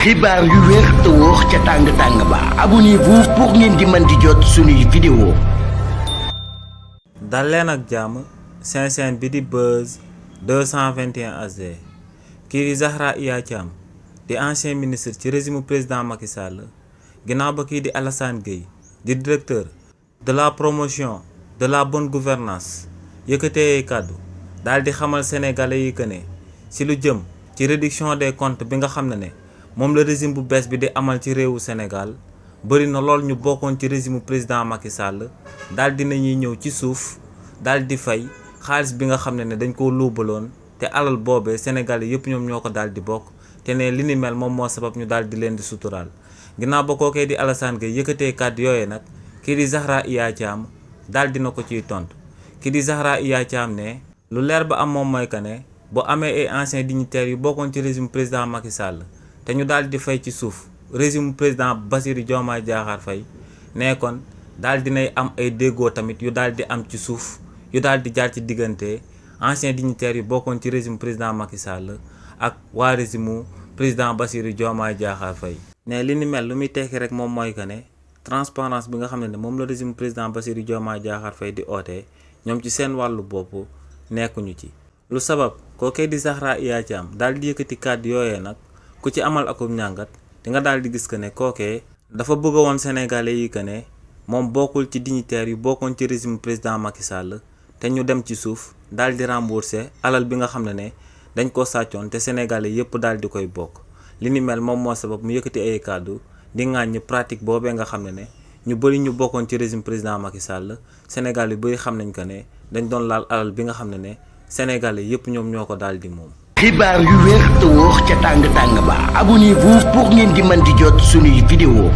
xibaar yu wér te wóor ca tàng-tàng ba abonnez-vous pour ngeen di mën di jot suñuy vidéo. dal leen ak jàmm seen chaîne bi di Buzz 221 HD kii di Zahra Iyane Thiam di ancien ministre ci régime président Macky Sall ginnaaw ba kii di Alassane Gueye di directeur de la promotion de la bonne gouvernance yëkkatee kàddu daal di xamal sénégalais yi que ne ci lu jëm ci réduction des comptes bi nga xam ne moom la régime bu bees bi di amal ci réewu Sénégal bëri na lool ñu bokkoon ci régime président Macky Sall daal di nañuy ñëw ci suuf daal di fay xaalis bi nga xam ne dañ koo luubaloon te alal boobee Sénégal yëpp ñoom ñoo ko daal di bokk te ne li ni mel moom moo sabab ñu daal di leen di suturaal ginnaaw ba kookee di Alassane Gueye yëkkatee kàddu yooyee nag kii di Zahra Iyane Thiam daal dina ko ciy tontu kii di Zahra Iyane Thiam ne lu leer ba am moom mooy que ne bu amee ay anciens dignitaires yu bokkoon ci régime président Macky Sall te ñu daal di fay ci suuf régime président Bassirou Diomaye Diakhar Faye ne kon daal dinay am ay déggoo tamit yu daal di am ci suuf yu daal di jaar ci diggante anciens dignitaires yu bokkoon ci régime président Macky Sall ak waa régime président Bassirou Diomaye Diakhar Faye ne li ni mel lu muy tekki rek moom mooy que ne transparence bi nga xam ne moom la régime président Bassirou Diomaye Diakhar Faye di oote ñoom ci seen wàllu bopp nekkuñu ci lu sabab kookee di Zahra Iyane Thiam daal di yëkkati kàddu yooyee nag ku ci amal akum njàngat di nga daal di gis que ne kookee dafa bëgg woon sénégalais yi que ne moom bokkul ci dignitaires yu bokkoon ci régime président Macky Sall te ñu dem ci suuf daal di rembourser alal bi nga xam ne dañ ko sàccoon te sénégalais yépp daal di koy bokk li ni mel moom moo sabab mu yëkkati ay kàddu di ŋàññi pratique boobee nga xam ne ñu bëri ñu bokkoon ci régime président Macky Sall Sénégal yu bëri xam nañ que ne dañ doon laal alal bi nga xam ne sénégalais yépp ñoom ñoo ko daal di moom. xibaar yu wér te wóor ca tàng-tàng ba abonnez-vous pour ngeen di mën di jot suñuy vidéo.